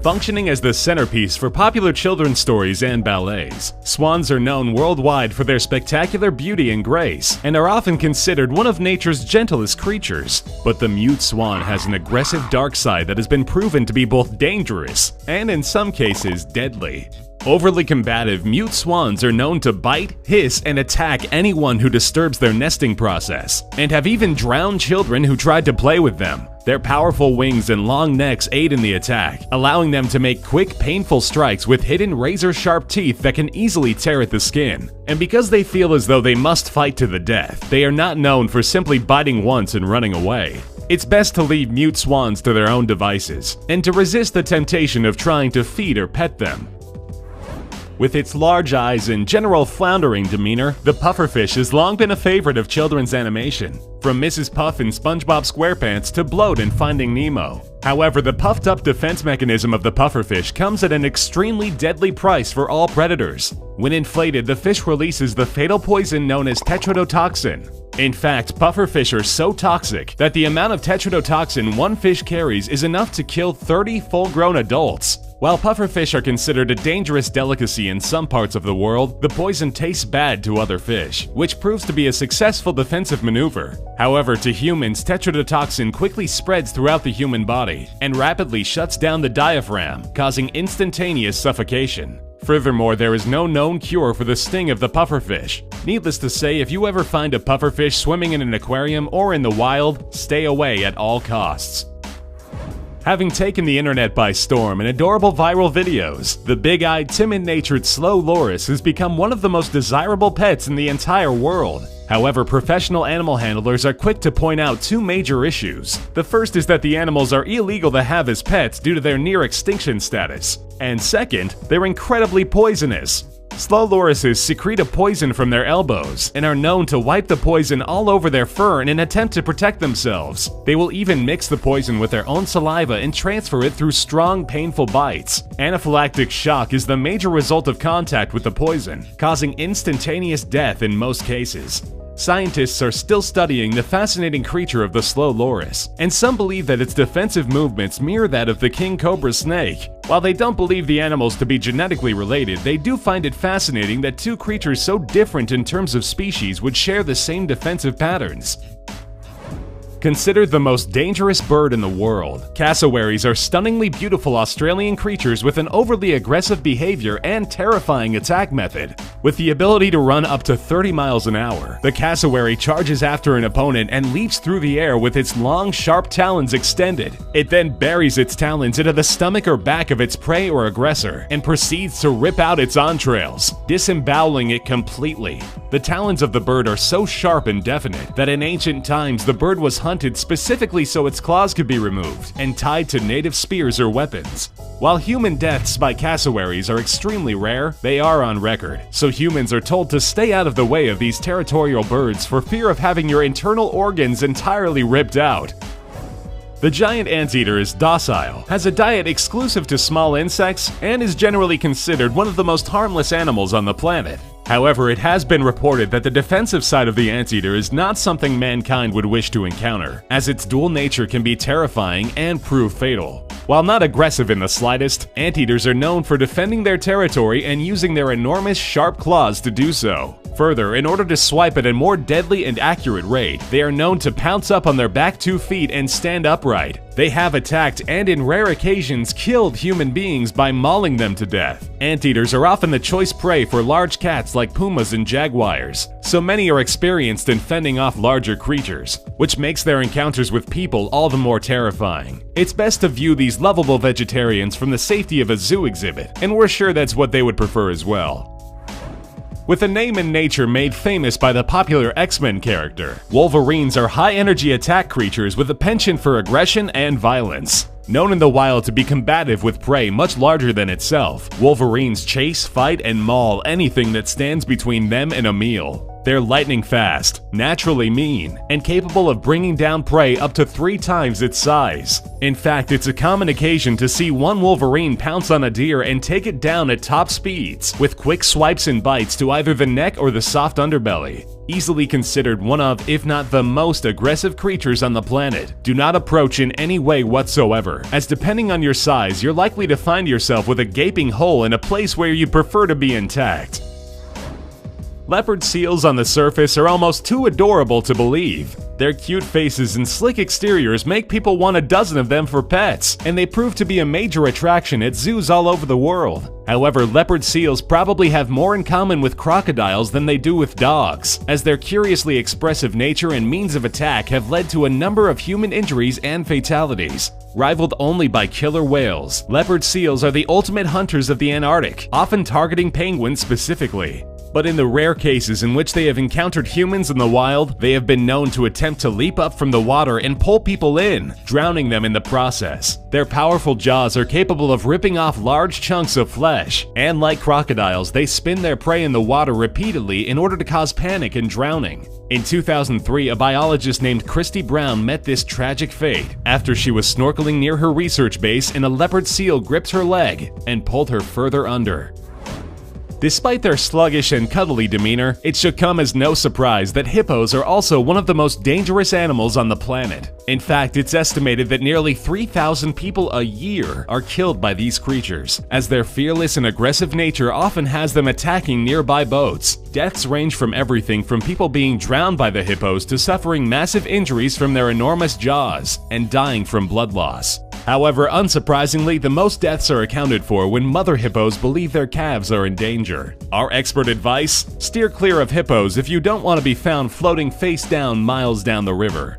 Functioning as the centerpiece for popular children's stories and ballets, swans are known worldwide for their spectacular beauty and grace, and are often considered one of nature's gentlest creatures. But the mute swan has an aggressive dark side that has been proven to be both dangerous and, in some cases, deadly. Overly combative, mute swans are known to bite, hiss, and attack anyone who disturbs their nesting process, and have even drowned children who tried to play with them. Their powerful wings and long necks aid in the attack, allowing them to make quick, painful strikes with hidden razor-sharp teeth that can easily tear at the skin. And because they feel as though they must fight to the death, they are not known for simply biting once and running away. It's best to leave mute swans to their own devices, and to resist the temptation of trying to feed or pet them. With its large eyes and general floundering demeanor, the pufferfish has long been a favorite of children's animation, from Mrs. Puff in SpongeBob SquarePants to Bloat in Finding Nemo. However, the puffed-up defense mechanism of the pufferfish comes at an extremely deadly price for all predators. When inflated, the fish releases the fatal poison known as tetrodotoxin. In fact, pufferfish are so toxic that the amount of tetrodotoxin one fish carries is enough to kill 30 full-grown adults. While pufferfish are considered a dangerous delicacy in some parts of the world, the poison tastes bad to other fish, which proves to be a successful defensive maneuver. However, to humans, tetrodotoxin quickly spreads throughout the human body and rapidly shuts down the diaphragm, causing instantaneous suffocation. Furthermore, there is no known cure for the sting of the pufferfish. Needless to say, if you ever find a pufferfish swimming in an aquarium or in the wild, stay away at all costs. Having taken the internet by storm in adorable viral videos, the big-eyed, timid-natured slow loris has become one of the most desirable pets in the entire world. However, professional animal handlers are quick to point out two major issues. The first is that the animals are illegal to have as pets due to their near-extinction status. And second, they're incredibly poisonous. Slow lorises secrete a poison from their elbows and are known to wipe the poison all over their fur in an attempt to protect themselves. They will even mix the poison with their own saliva and transfer it through strong, painful bites. Anaphylactic shock is the major result of contact with the poison, causing instantaneous death in most cases. Scientists are still studying the fascinating creature of the slow loris, and some believe that its defensive movements mirror that of the king cobra snake. While they don't believe the animals to be genetically related, they do find it fascinating that two creatures so different in terms of species would share the same defensive patterns. Considered the most dangerous bird in the world, cassowaries are stunningly beautiful Australian creatures with an overly aggressive behavior and terrifying attack method. With the ability to run up to 30 miles an hour, the cassowary charges after an opponent and leaps through the air with its long, sharp talons extended. It then buries its talons into the stomach or back of its prey or aggressor and proceeds to rip out its entrails, disemboweling it completely. The talons of the bird are so sharp and definite that in ancient times the bird was hunted specifically so its claws could be removed and tied to native spears or weapons. While human deaths by cassowaries are extremely rare, they are on record, so humans are told to stay out of the way of these territorial birds for fear of having your internal organs entirely ripped out. The giant anteater is docile, has a diet exclusive to small insects, and is generally considered one of the most harmless animals on the planet. However, it has been reported that the defensive side of the anteater is not something mankind would wish to encounter, as its dual nature can be terrifying and prove fatal. While not aggressive in the slightest, anteaters are known for defending their territory and using their enormous sharp claws to do so. Further, in order to swipe at a more deadly and accurate rate, they are known to pounce up on their back 2 feet and stand upright. They have attacked and in rare occasions killed human beings by mauling them to death. Anteaters are often the choice prey for large cats like pumas and jaguars, so many are experienced in fending off larger creatures, which makes their encounters with people all the more terrifying. It's best to view these lovable vegetarians from the safety of a zoo exhibit, and we're sure that's what they would prefer as well. With a name in nature made famous by the popular X-Men character, Wolverines are high-energy attack creatures with a penchant for aggression and violence. Known in the wild to be combative with prey much larger than itself, Wolverines chase, fight, and maul anything that stands between them and a meal. They're lightning fast, naturally mean, and capable of bringing down prey up to 3 times its size. In fact, it's a common occasion to see one Wolverine pounce on a deer and take it down at top speeds, with quick swipes and bites to either the neck or the soft underbelly. Easily considered one of, if not the most aggressive creatures on the planet, do not approach in any way whatsoever, as depending on your size, you're likely to find yourself with a gaping hole in a place where you'd prefer to be intact. Leopard seals on the surface are almost too adorable to believe. Their cute faces and slick exteriors make people want a dozen of them for pets, and they prove to be a major attraction at zoos all over the world. However, leopard seals probably have more in common with crocodiles than they do with dogs, as their curiously expressive nature and means of attack have led to a number of human injuries and fatalities. Rivaled only by killer whales, leopard seals are the ultimate hunters of the Antarctic, often targeting penguins specifically. But in the rare cases in which they have encountered humans in the wild, they have been known to attempt to leap up from the water and pull people in, drowning them in the process. Their powerful jaws are capable of ripping off large chunks of flesh, and like crocodiles, they spin their prey in the water repeatedly in order to cause panic and drowning. In 2003, a biologist named Christy Brown met this tragic fate after she was snorkeling near her research base and a leopard seal gripped her leg and pulled her further under. Despite their sluggish and cuddly demeanor, it should come as no surprise that hippos are also one of the most dangerous animals on the planet. In fact, it's estimated that nearly 3,000 people a year are killed by these creatures, as their fearless and aggressive nature often has them attacking nearby boats. Deaths range from everything from people being drowned by the hippos to suffering massive injuries from their enormous jaws and dying from blood loss. However, unsurprisingly, the most deaths are accounted for when mother hippos believe their calves are in danger. Our expert advice? Steer clear of hippos if you don't want to be found floating face down miles down the river.